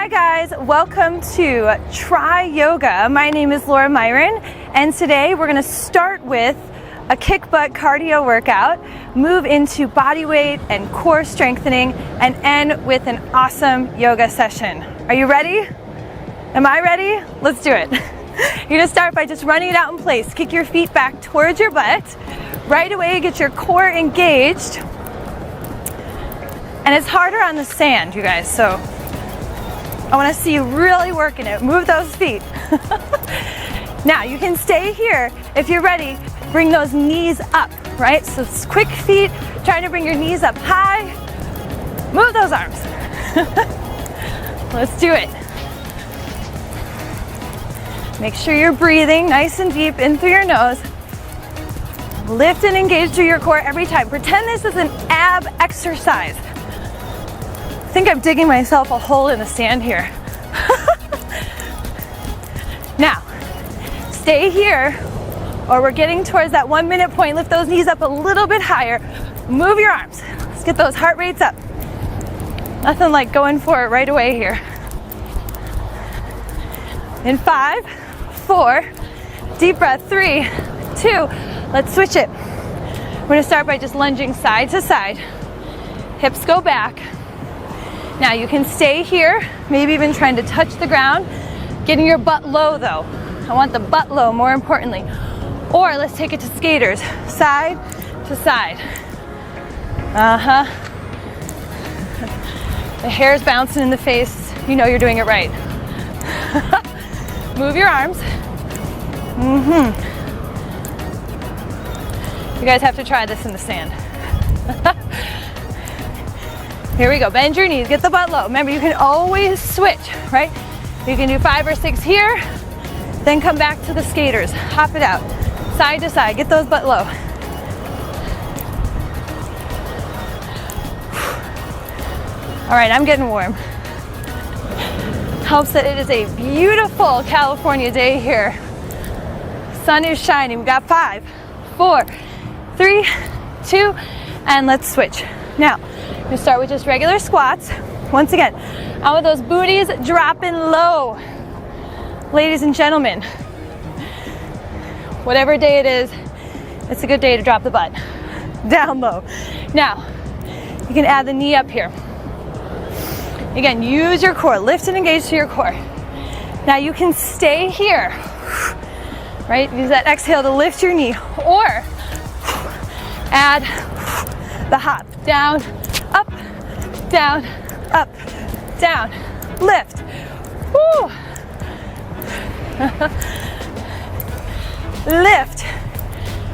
Hi guys, welcome to Try Yoga. My name is Laura Myron, and today we're going to start with a kick butt cardio workout, move into body weight and core strengthening, and end with an awesome yoga session. Are you ready? Am I ready? Let's do it. You're going to start by just running it out in place. Kick your feet back towards your butt. Right away, get your core engaged. And it's harder on the sand, you guys, so I want to see you really working it. Move those feet. Now, you can stay here. If you're ready, bring those knees up, right? So quick feet, trying to bring your knees up high. Move those arms. Let's do it. Make sure you're breathing nice and deep in through your nose. Lift and engage through your core every time. Pretend this is an ab exercise. I think I'm digging myself a hole in the sand here. Now, stay here, or we're getting towards that 1 minute point. Lift those knees up a little bit higher. Move your arms. Let's get those heart rates up. Nothing like going for it right away here. In 5, 4, deep breath, 3, 2, let's switch it. We're gonna start by just lunging side to side. Hips go back. Now you can stay here, maybe even trying to touch the ground, getting your butt low though. I want the butt low more importantly. Or let's take it to skaters, side to side. The hair's bouncing in the face, you know you're doing it right. Move your arms. You guys have to try this in the sand. Here we go, bend your knees, get the butt low. Remember, you can always switch, right? You can do 5 or 6 here, then come back to the skaters. Hop it out, side to side, get those butt low. All right, I'm getting warm. Helps that it is a beautiful California day here. Sun is shining. We got 5, 4, 3, 2, and let's switch. Now, we start with just regular squats. Once again, I want those booties dropping low. Ladies and gentlemen, whatever day it is, it's a good day to drop the butt down low. Now, you can add the knee up here. Again, use your core, lift and engage to your core. Now you can stay here, right? Use that exhale to lift your knee, or add the hop, down, up, down, up, down, lift. Woo. Lift.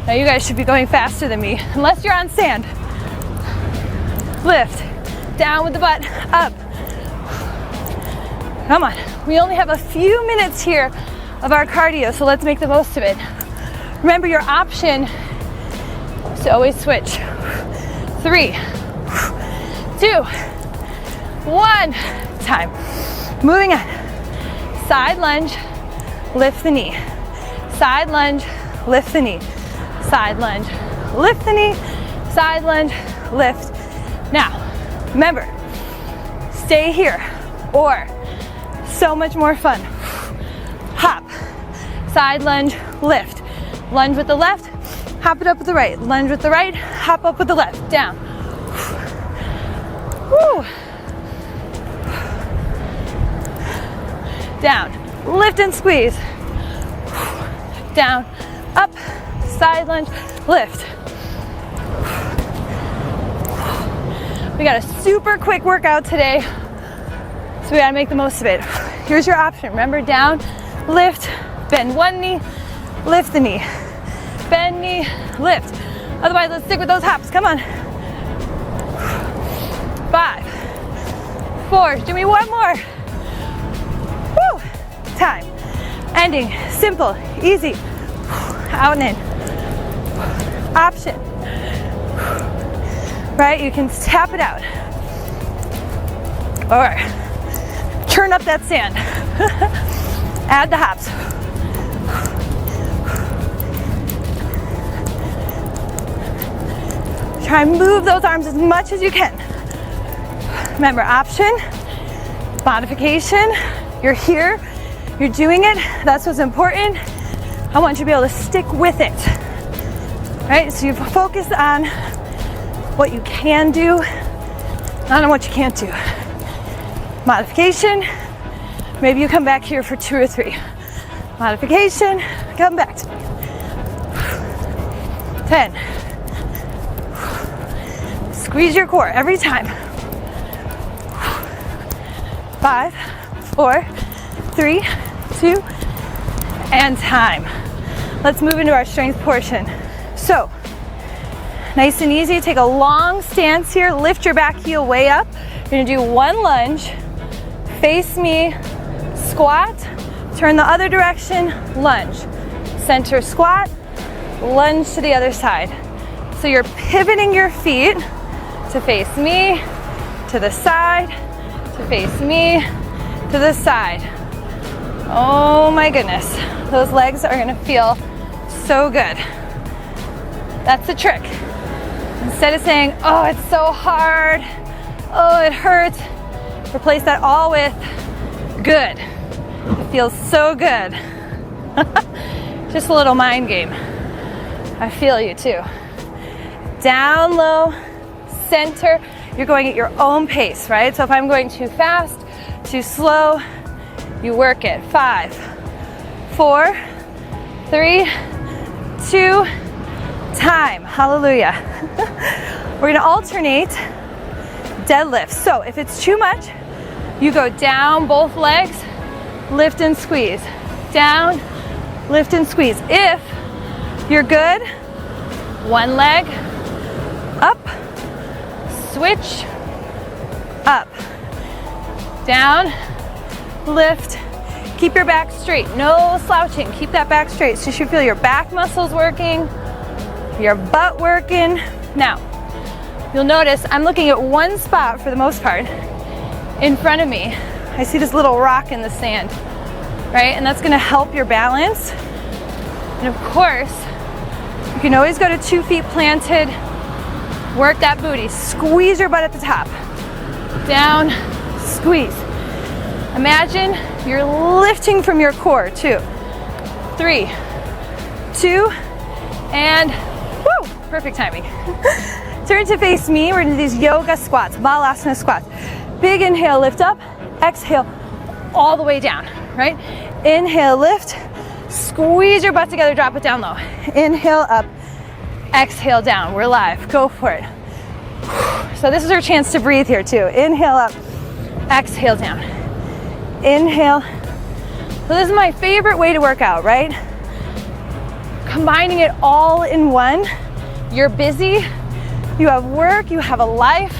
Now you guys should be going faster than me, unless you're on sand. Lift, down with the butt, up. Come on, we only have a few minutes here of our cardio, so let's make the most of it. Remember, your option is to always switch. 3, 2, 1, time. Moving on. Side lunge, lift the knee. Side lunge, lift the knee. Side lunge, lift the knee. Side lunge, lift. Now, remember, stay here, or so much more fun. Hop, side lunge, lift. Lunge with the left, hop it up with the right. Lunge with the right, hop up with the left. Down. Woo. Down. Lift and squeeze. Down, up, side lunge, lift. We got a super quick workout today, so we gotta make the most of it. Here's your option. Remember, down, lift, bend one knee, lift the knee. Bend knee, lift. Otherwise, let's stick with those hops. Come on. 5, 4, do me one more. Woo, time. Ending, simple, easy. Out and in. Option. Right, you can tap it out. Or turn up that sand. Add the hops. Try and move those arms as much as you can. Remember, option, Modification, you're here, you're doing it, that's what's important. I want you to be able to stick with it, right? So you focus on what you can do, not on what you can't do. Modification, maybe you come back here for 2 or 3. Modification, come back to me. 10. Squeeze your core every time. 5, 4, 3, 2, and time. Let's move into our strength portion. So, nice and easy, take a long stance here, lift your back heel way up. You're gonna do 1 lunge, face me, squat, turn the other direction, lunge. Center squat, lunge to the other side. So you're pivoting your feet to face me, to the side, to face me, to the side. Oh my goodness, those legs are gonna feel so good. That's the trick. Instead of saying, oh, it's so hard, oh, it hurts, replace that all with good. It feels so good. Just a little mind game. I feel you too. Down low, center. You're going at your own pace, right? So if I'm going too fast, too slow, you work it. 5, 4, 3, 2, time. Hallelujah. We're gonna alternate deadlifts. So if it's too much, you go down both legs, lift and squeeze. Down, lift and squeeze. If you're good, 1 leg, up, switch, up, down, lift, keep your back straight, no slouching, keep that back straight so you should feel your back muscles working, your butt working. Now, you'll notice I'm looking at one spot for the most part in front of me. I see this little rock in the sand, right? And that's gonna help your balance. And of course, you can always go to 2 feet planted, work that booty, squeeze your butt at the top, down, squeeze. Imagine you're lifting from your core, 2, 3, 2, and woo, perfect timing. Turn to face me, we're gonna do these yoga squats, balasana squats. Big inhale, lift up, exhale, all the way down, right? Inhale, lift, squeeze your butt together, drop it down low. Inhale up, exhale down, we're live, go for it. So this is our chance to breathe here too. Inhale up, exhale down. Inhale. So this is my favorite way to work out, right? Combining it all in one. You're busy, you have work, you have a life.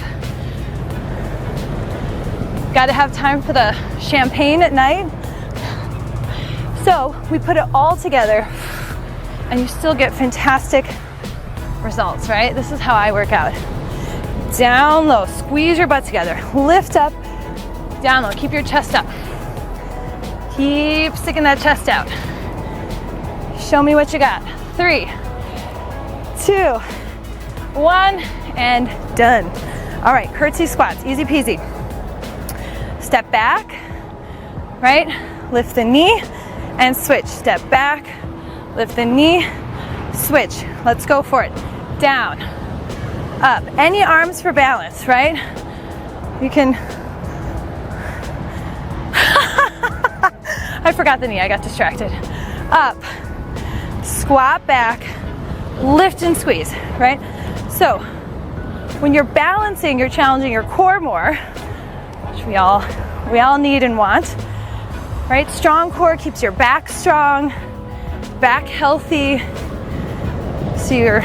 Got to have time for the champagne at night. So we put it all together and you still get fantastic results, right? This is how I work out. Down low, squeeze your butt together. Lift up, down low, keep your chest up. Keep sticking that chest out. Show me what you got. 3, 2, 1, and done. All right, curtsy squats, easy peasy. Step back, right? Lift the knee and switch. Step back, lift the knee, switch. Let's go for it. Down, up. Any arms for balance, right? You can. I forgot the knee, I got distracted. Up, squat back, lift and squeeze, right? So when you're balancing, you're challenging your core more, which we all need and want, right? Strong core keeps your back strong, back healthy, so you're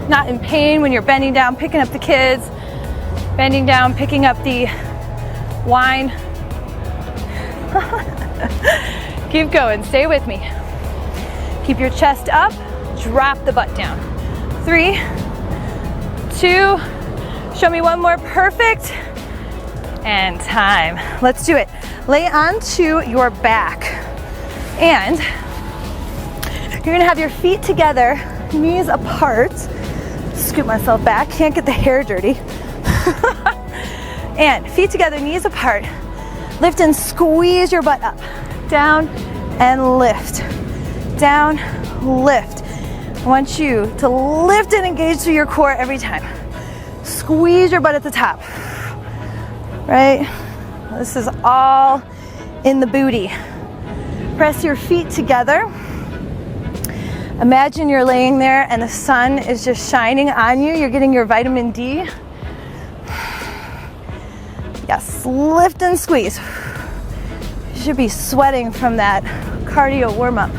not in pain when you're bending down, picking up the kids, bending down, picking up the wine. Keep going, stay with me. Keep your chest up, drop the butt down. 3, 2, show me one more, perfect. And time. Let's do it. Lay onto your back. And you're gonna have your feet together, knees apart. Scoot myself back, can't get the hair dirty. And feet together, knees apart. Lift and squeeze your butt up. Down and lift. Down, lift. I want you to lift and engage through your core every time. Squeeze your butt at the top. Right? This is all in the booty. Press your feet together. Imagine you're laying there and the sun is just shining on you. You're getting your vitamin D. Yes, lift and squeeze. You should be sweating from that cardio warm-up.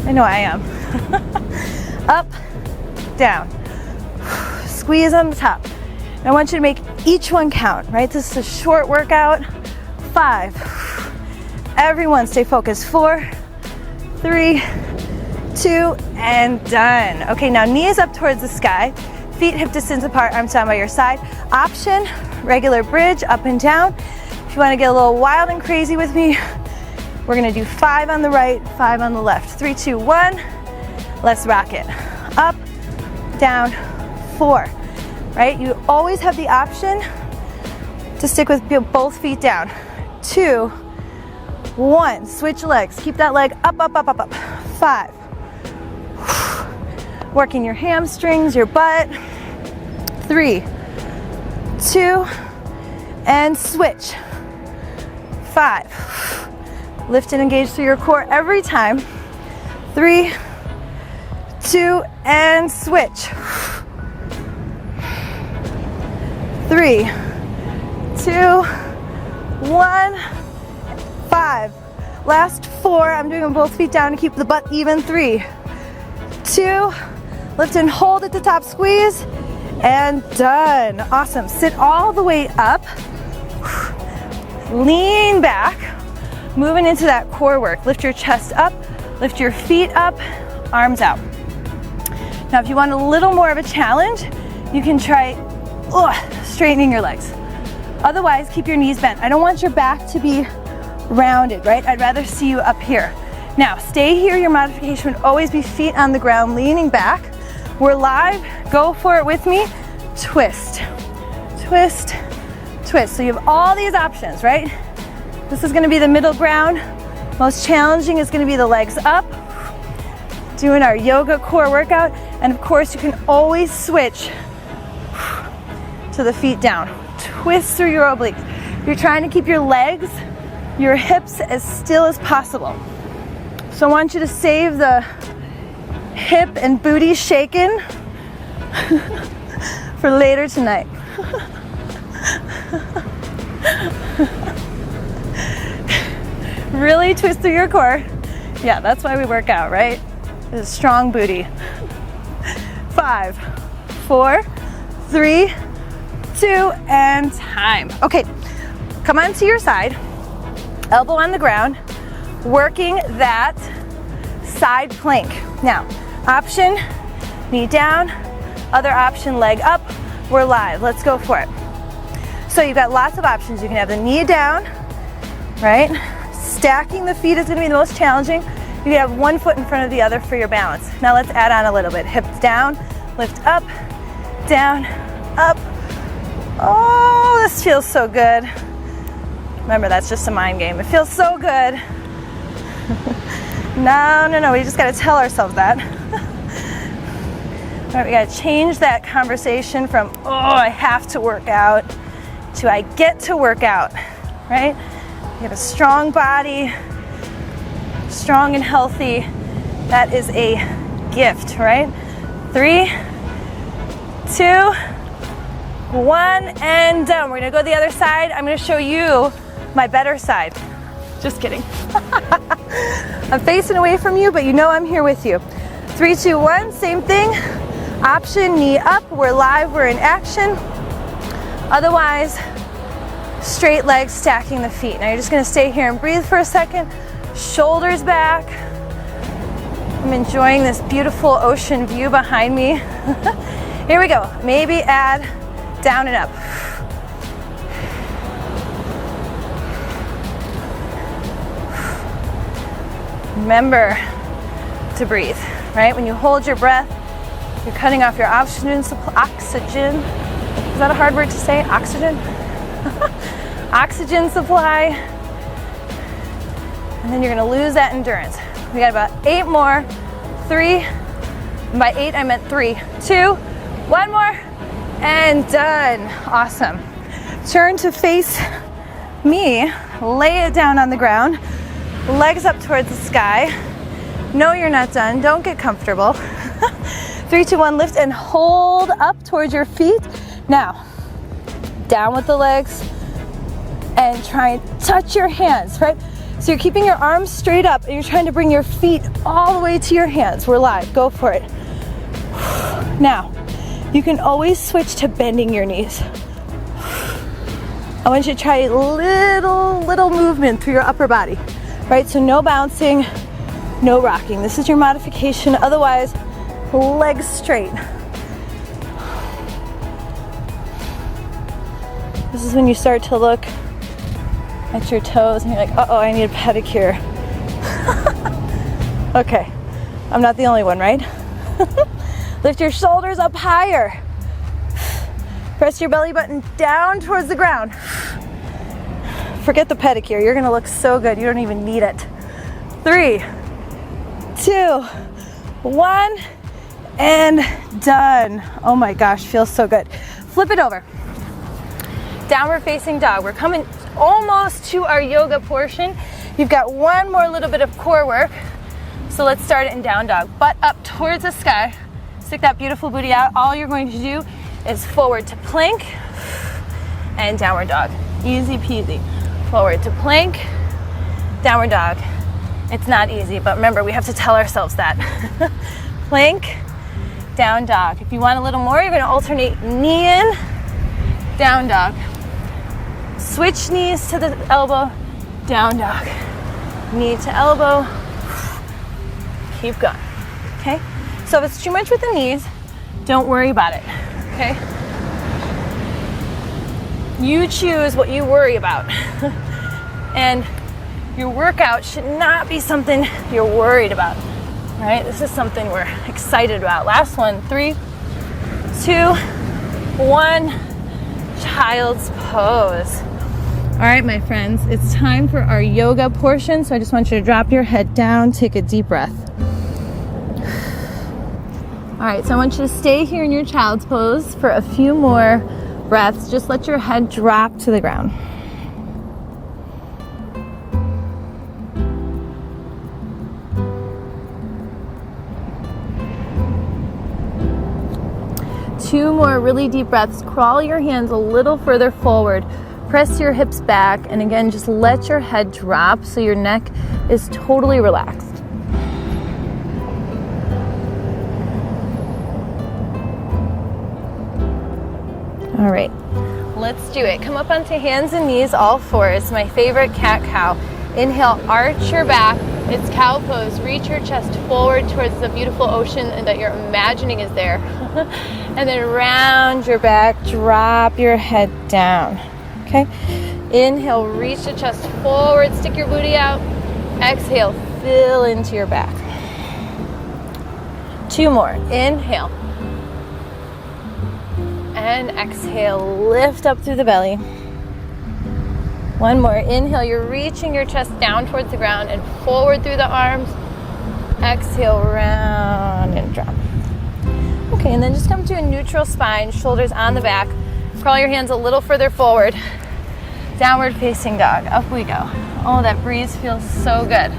I know I am. Up, down. Squeeze on the top. And I want you to make each one count, right? This is a short workout. 5. Everyone stay focused. 4, 3, 2, and done. Okay, now knees up towards the sky. Feet hip distance apart, arms down by your side. Option, regular bridge, up and down. If you want to get a little wild and crazy with me, we're going to do 5 on the right, 5 on the left. 3, 2, 1. Let's rock it. Up, down, 4. Right? You always have the option to stick with both feet down. 2, 1. Switch legs. Keep that leg up, up, up, up, up. 5. Working your hamstrings, your butt. 3, 2, and switch. 5. Lift and engage through your core every time. 3, 2, and switch. 3, 2, 1, 5. Last 4. I'm doing them both feet down to keep the butt even. 3, 2, lift and hold at the top, squeeze, and done. Awesome. Sit all the way up. Lean back. Moving into that core work. Lift your chest up, lift your feet up, arms out. Now, if you want a little more of a challenge, you can try straightening your legs. Otherwise, keep your knees bent. I don't want your back to be rounded, right? I'd rather see you up here. Now, stay here. Your modification would always be feet on the ground, leaning back. We're live. Go for it with me. Twist, twist, twist. So you have all these options, right? This is going to be the middle ground. Most challenging is going to be the legs up. Doing our yoga core workout. And of course, you can always switch to the feet down. Twist through your obliques. You're trying to keep your legs, your hips as still as possible. So I want you to save the hip and booty shaking for later tonight. Really twist through your core. Yeah, that's why we work out, right? It's a strong booty. 5, 4, 3, 2, and time. Okay, come on to your side. Elbow on the ground. Working that side plank. Now, option, knee down. Other option, leg up. We're live. Let's go for it. So you've got lots of options. You can have the knee down, right? Stacking the feet is going to be the most challenging. You can have one foot in front of the other for your balance. Now let's add on a little bit. Hips down, lift up, down, up. Oh, this feels so good. Remember, that's just a mind game. It feels so good. No, we just got to tell ourselves that. All right, we got to change that conversation from, oh, I have to work out, to I get to work out, right? You have a strong body, strong and healthy. That is a gift, right? 3, 2, 1, and done. We're gonna go to the other side. I'm gonna show you my better side. Just kidding. I'm facing away from you, but you know I'm here with you. 3, 2, 1, same thing. Option, knee up. We're live, we're in action. Otherwise, straight legs, stacking the feet. Now you're just gonna stay here and breathe for a second. Shoulders back. I'm enjoying this beautiful ocean view behind me. Here we go. Maybe add down and up. Remember to breathe, right? When you hold your breath, you're cutting off your oxygen supply. Oxygen. Is that a hard word to say? Oxygen? Oxygen supply. And then you're gonna lose that endurance. We got about 8 more. 3, and by 8 I meant 3, 2, 1 more, and done. Awesome. Turn to face me, lay it down on the ground, legs up towards the sky. No, you're not done, don't get comfortable. 3, 2, 1, lift and hold up towards your feet. Now, down with the legs and try and touch your hands, right? So you're keeping your arms straight up and you're trying to bring your feet all the way to your hands. We're live, go for it. Now, you can always switch to bending your knees. I want you to try a little movement through your upper body, right? So no bouncing, no rocking. This is your modification. Otherwise, legs straight. This is when you start to look at your toes and you're like, uh-oh, I need a pedicure. Okay, I'm not the only one, right? Lift your shoulders up higher. Press your belly button down towards the ground. Forget the pedicure, you're gonna look so good, you don't even need it. 3, 2, 1, and done. Oh my gosh, feels so good. Flip it over. Downward facing dog. We're coming almost to our yoga portion. You've got one more little bit of core work. So let's start it in down dog. Butt up towards the sky. Stick that beautiful booty out. All you're going to do is forward to plank and downward dog. Easy peasy. Forward to plank, downward dog. It's not easy, but remember, we have to tell ourselves that. Plank, down dog. If you want a little more, you're going to alternate knee in, down dog. Switch knees to the elbow, down dog. Knee to elbow, keep going, okay? So if it's too much with the knees, don't worry about it, okay? You choose what you worry about. And your workout should not be something you're worried about, right? This is something we're excited about. Last one, 3, 2, 1, child's pose. All right, my friends, it's time for our yoga portion. So I just want you to drop your head down, take a deep breath. All right, so I want you to stay here in your child's pose for a few more breaths. Just let your head drop to the ground. Two more really deep breaths. Crawl your hands a little further forward. Press your hips back, and again, just let your head drop so your neck is totally relaxed. All right, let's do it. Come up onto hands and knees, all fours. My favorite cat-cow. Inhale, arch your back. It's cow pose. Reach your chest forward towards the beautiful ocean that you're imagining is there. And then round your back, drop your head down. Okay? Inhale, reach the chest forward, stick your booty out. Exhale, fill into your back. 2 more. Inhale. And exhale, lift up through the belly. 1 more. Inhale, you're reaching your chest down towards the ground and forward through the arms. Exhale, round and drop. Okay, and then just come to a neutral spine, shoulders on the back. Crawl your hands a little further forward. Downward facing dog. Up we go. Oh, that breeze feels so good.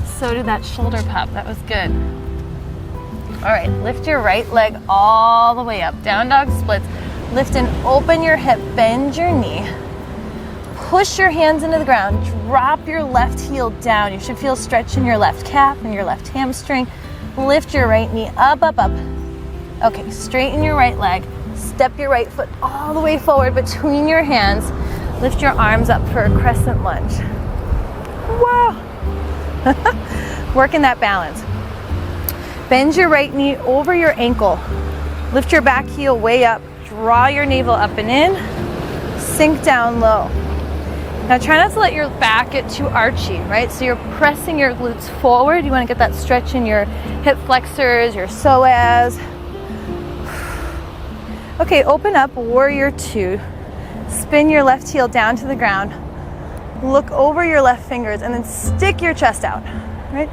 So did that shoulder pop. That was good. All right, lift your right leg all the way up. Down dog splits. Lift and open your hip, bend your knee. Push your hands into the ground. Drop your left heel down. You should feel stretch in your left calf and your left hamstring. Lift your right knee up, up, up. Okay, straighten your right leg. Step your right foot all the way forward between your hands. Lift your arms up for a crescent lunge. Wow. Working that balance. Bend your right knee over your ankle. Lift your back heel way up. Draw your navel up and in. Sink down low. Now try not to let your back get too archy, right? So you're pressing your glutes forward. You want to get that stretch in your hip flexors, your psoas. Okay, open up, warrior 2. Spin your left heel down to the ground. look over your left fingers, and then stick your chest out, right?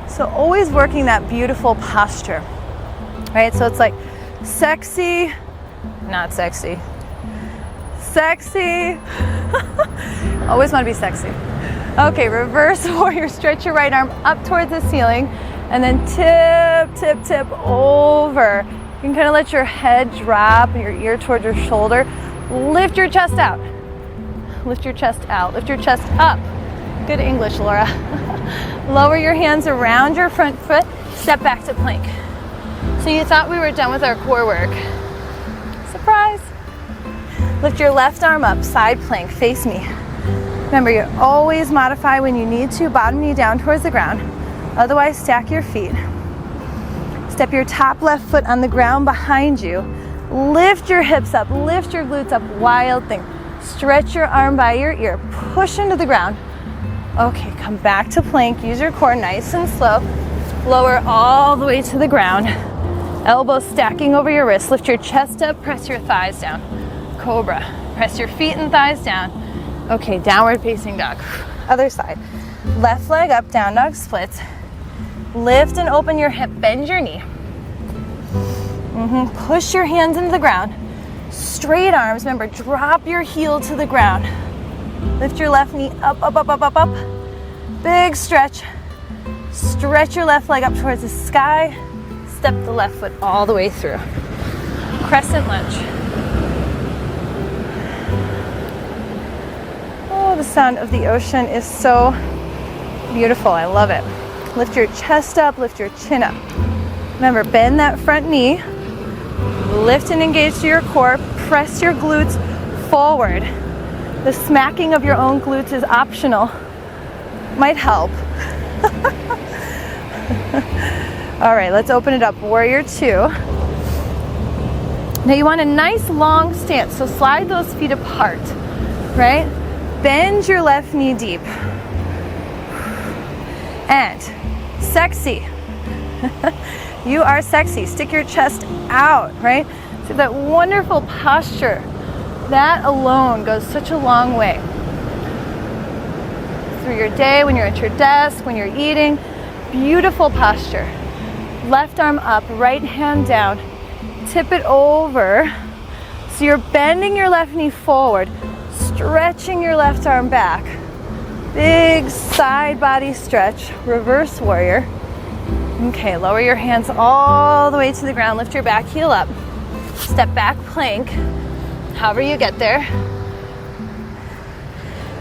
So always working that beautiful posture, right? So it's like sexy, not sexy, sexy. Always want to be sexy. Okay, reverse warrior. Stretch your right arm up towards the ceiling, and then tip, tip, tip over. You can kind of let your head drop, your ear towards your shoulder. Lift your chest out. Lift your chest out. Lift your chest up. Good English, Laura. Lower your hands around your front foot. Step back to plank. So you thought we were done with our core work. Surprise. Lift your left arm up, side plank, face me. Remember, you always modify when you need to, bottom knee down towards the ground. Otherwise, stack your feet. Step your top left foot on the ground behind you. Lift your hips up, lift your glutes up, wild thing. Stretch your arm by your ear, push into the ground. Okay, come back to plank, use your core nice and slow. Lower all the way to the ground. Elbows stacking over your wrists, lift your chest up, press your thighs down. Cobra, press your feet and thighs down. Okay, downward facing dog. Other side. Left leg up, down dog splits. Lift and open your hip, bend your knee. Push your hands into the ground. Straight arms, remember, drop your heel to the ground. Lift your left knee up, up, up, up, up, up. Big stretch. Stretch your left leg up towards the sky. Step the left foot all the way through. Crescent lunge. Oh, the sound of the ocean is so beautiful. I love it. Lift your chest up, lift your chin up. Remember, bend that front knee. Lift and engage to your core. Press your glutes forward. The smacking of your own glutes is optional. Might help. All right, let's open it up. Warrior two. Now you want a nice long stance, so slide those feet apart, right? Bend your left knee deep. And sexy. You are sexy. Stick your chest out, right? So that wonderful posture. That alone goes such a long way. Through your day, when you're at your desk, when you're eating. Beautiful posture. Left arm up, right hand down. Tip it over. So you're bending your left knee forward, stretching your left arm back. Big side body stretch. Reverse warrior. Okay, lower your hands all the way to the ground. Lift your back heel up. Step back plank. However you get there.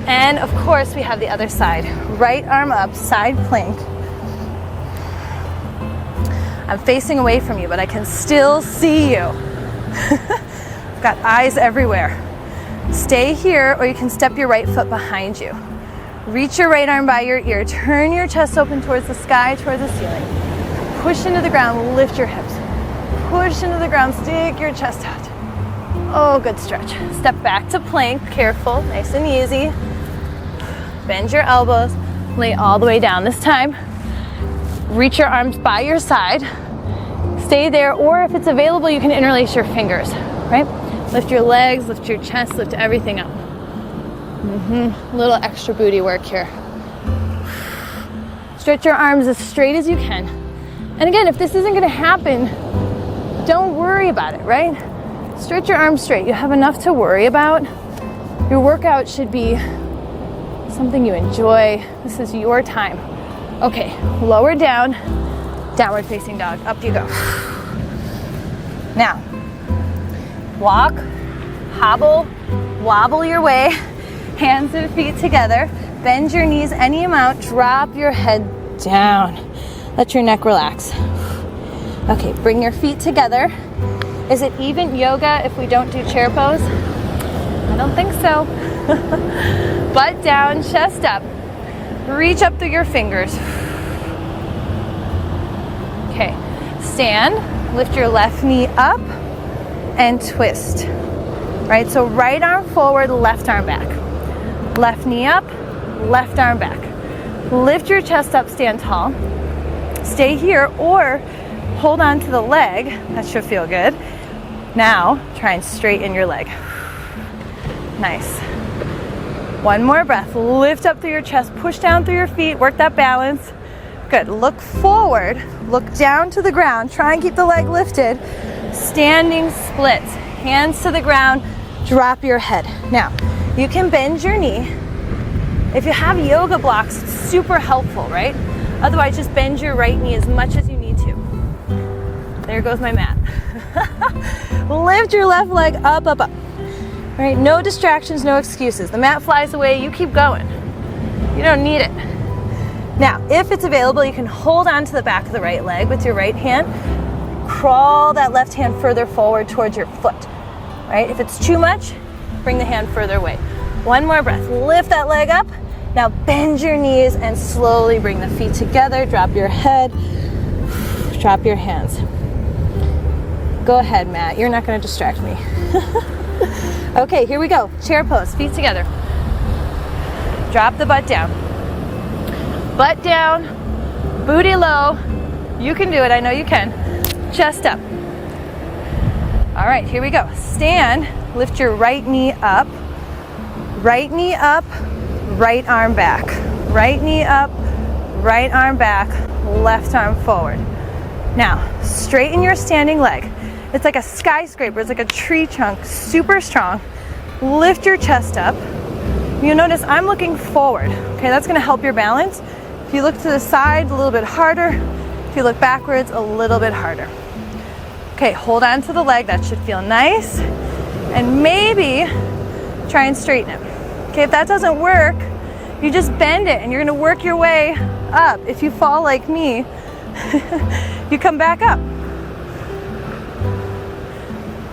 And of course we have the other side. Right arm up, side plank. I'm facing away from you, but I can still see you. I've got eyes everywhere. Stay here, or you can step your right foot behind you. Reach your right arm by your ear. Turn your chest open towards the sky, towards the ceiling. Push into the ground, lift your hips. Push into the ground, stick your chest out. Oh, good stretch. Step back to plank, careful, nice and easy. Bend your elbows, lay all the way down. This time, reach your arms by your side. Stay there, or if it's available, you can interlace your fingers, right? Lift your legs, lift your chest, lift everything up. A little extra booty work here. Stretch your arms as straight as you can. And again, if this isn't gonna happen, don't worry about it, right? Stretch your arms straight. You have enough to worry about. Your workout should be something you enjoy. This is your time. Okay, lower down, downward facing dog. Up you go. Now, walk, hobble, wobble your way, hands and feet together. Bend your knees any amount, drop your head down. Let your neck relax. Okay, bring your feet together. Is it even yoga if we don't do chair pose? I don't think so. Butt down, chest up. Reach up through your fingers. Okay, stand, lift your left knee up and twist. Right, so right arm forward, left arm back. Left knee up, left arm back. Lift your chest up, stand tall. Stay here or hold on to the leg. That should feel good. Now, try and straighten your leg. Nice. One more breath. Lift up through your chest, push down through your feet, work that balance. Good. Look forward, look down to the ground, try and keep the leg lifted. Standing splits, hands to the ground, drop your head. Now, you can bend your knee. If you have yoga blocks, it's super helpful, right? Otherwise, just bend your right knee as much as you need to. There goes my mat. Lift your left leg up, up, up. All right, no distractions, no excuses. The mat flies away, you keep going. You don't need it. Now, if it's available, you can hold on to the back of the right leg with your right hand. Crawl that left hand further forward towards your foot. Right? If it's too much, bring the hand further away. One more breath. Lift that leg up. Now bend your knees and slowly bring the feet together. Drop your head. Drop your hands. Go ahead, Matt. You're not going to distract me. Okay, here we go. Chair pose. Feet together. Drop the butt down. Butt down. Booty low. You can do it. I know you can. Chest up. All right, here we go. Stand. Lift your right knee up. Right knee up. Right arm back. Right knee up. Right arm back. Left arm forward. Now, straighten your standing leg. It's like a skyscraper. It's like a tree trunk. Super strong. Lift your chest up. You notice I'm looking forward. Okay, that's going to help your balance. If you look to the side, a little bit harder. If you look backwards, a little bit harder. Okay, hold on to the leg. That should feel nice. And maybe try and straighten it. Okay, if that doesn't work, you just bend it and you're going to work your way up. If you fall like me, you come back up.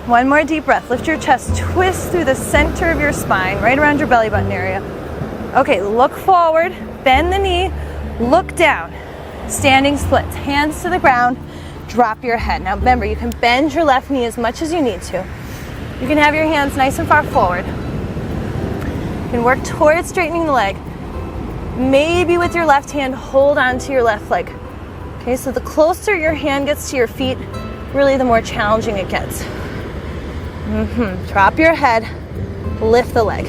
One more deep breath. Lift your chest. Twist through the center of your spine, right around your belly button area. Okay, look forward. Bend the knee. Look down. Standing splits. Hands to the ground. Drop your head. Now remember, you can bend your left knee as much as you need to. You can have your hands nice and far forward. You can work towards straightening the leg. Maybe with your left hand, hold on to your left leg. Okay, so the closer your hand gets to your feet, really the more challenging it gets. Drop your head, lift the leg.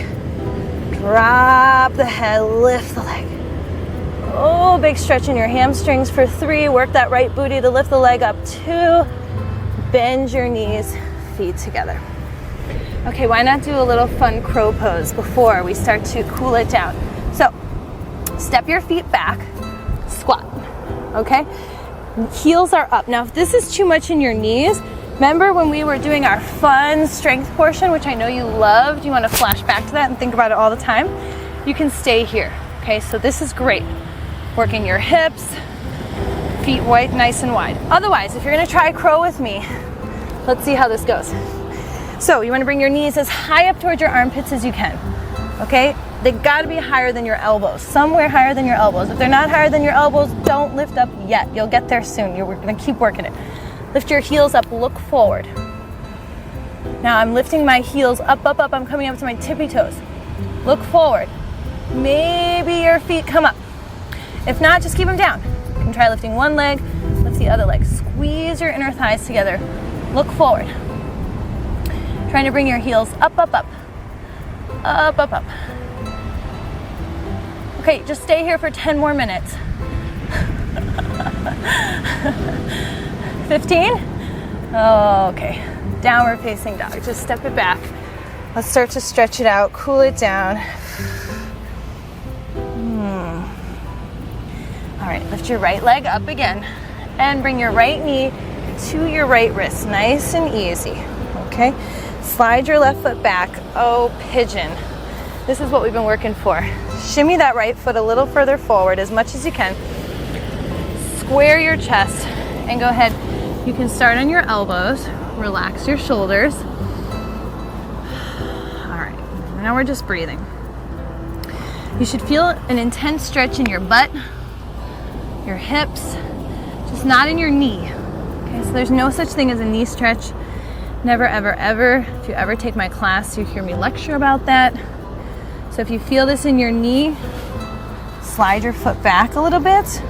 Drop the head, lift the leg. Oh, big stretch in your hamstrings for 3. Work that right booty to lift the leg up. 2. Bend your knees, feet together. Okay, why not do a little fun crow pose before we start to cool it down? So, step your feet back, squat, okay? Heels are up. Now, if this is too much in your knees, remember when we were doing our fun strength portion, which I know you loved, you want to flash back to that and think about it all the time, you can stay here, okay? So this is great. Working your hips, feet wide, nice and wide. Otherwise, if you're going to try crow with me, let's see how this goes. So you want to bring your knees as high up towards your armpits as you can, okay? They got to be higher than your elbows, somewhere higher than your elbows. If they're not higher than your elbows, don't lift up yet. You'll get there soon. We're going to keep working it. Lift your heels up, look forward. Now I'm lifting my heels up, up, up. I'm coming up to my tippy toes. Look forward. Maybe your feet come up. If not, just keep them down. You can try lifting one leg, lift the other leg. Squeeze your inner thighs together. Look forward. Trying to bring your heels up, up, up. Up, up, up. Okay, just stay here for 10 more minutes. 15? Oh, okay. Downward facing dog. Just step it back. Let's start to stretch it out, cool it down. All right, lift your right leg up again and bring your right knee to your right wrist. Nice and easy, okay? Slide your left foot back. Oh, pigeon. This is what we've been working for. Shimmy that right foot a little further forward as much as you can. Square your chest and go ahead. You can start on your elbows. Relax your shoulders. All right, now we're just breathing. You should feel an intense stretch in your butt, your hips, just not in your knee. Okay, so there's no such thing as a knee stretch. Never, ever, ever. If you ever take my class, you hear me lecture about that. So if you feel this in your knee, slide your foot back a little bit,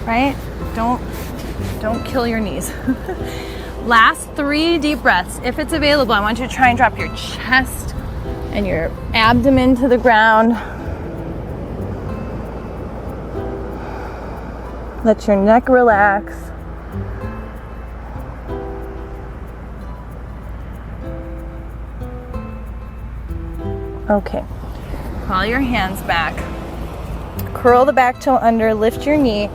right? Don't kill your knees. Last 3 deep breaths. If it's available, I want you to try and drop your chest and your abdomen to the ground. Let your neck relax. Okay, crawl your hands back. Curl the back toe under, lift your knee,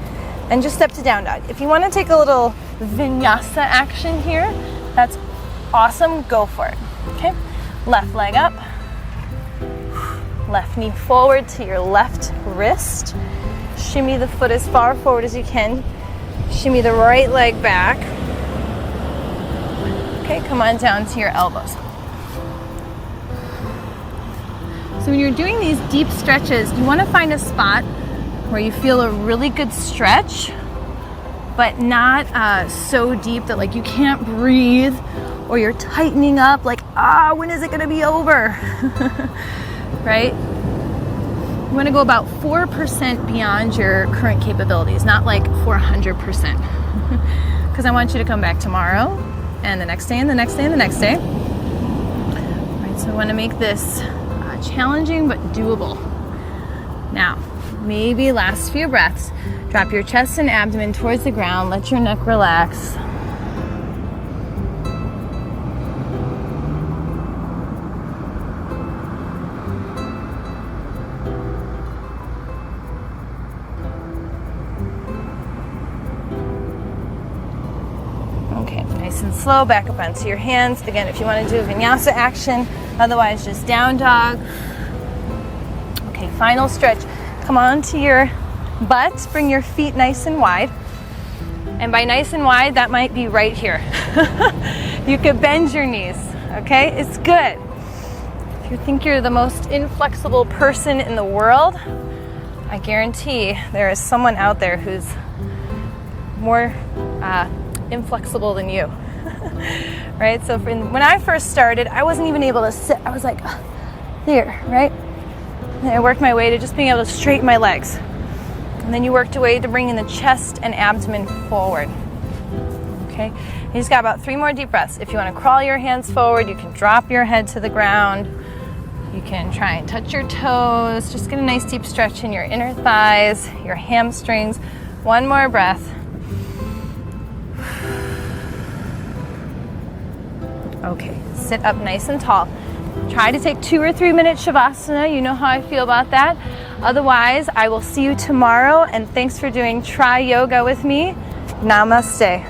and just step to down dog. If you want to take a little vinyasa action here, that's awesome, go for it. Okay, left leg up, left knee forward to your left wrist. Shimmy the foot as far forward as you can. Shimmy the right leg back. Okay, come on down to your elbows. So when you're doing these deep stretches, you want to find a spot where you feel a really good stretch, but not so deep that like you can't breathe, or you're tightening up like, when is it gonna be over? Right? You want to go about 4% beyond your current capabilities, not like 400%. Because I want you to come back tomorrow, and the next day, and the next day, and the next day. All right, so I want to make this challenging but doable. Now, maybe last few breaths. Drop your chest and abdomen towards the ground. Let your neck relax. Okay, nice and slow. Back up onto your hands. Again, if you want to do a vinyasa action, otherwise just down dog. Okay, final stretch. Come on to your butt. Bring your feet nice and wide. And by nice and wide, that might be right here. You could bend your knees, okay? It's good. If you think you're the most inflexible person in the world, I guarantee there is someone out there who's more inflexible than you. Right? So when I first started, I wasn't even able to sit. I was like, there, right? And I worked my way to just being able to straighten my legs. And then you worked your way to bringing the chest and abdomen forward. Okay? You just got about 3 more deep breaths. If you want to crawl your hands forward, you can drop your head to the ground. You can try and touch your toes. Just get a nice deep stretch in your inner thighs, your hamstrings. 1 more breath. Okay, sit up nice and tall. Try to take 2 or 3 minute Shavasana. You know how I feel about that. Otherwise, I will see you tomorrow, and thanks for doing Try Yoga with me. Namaste.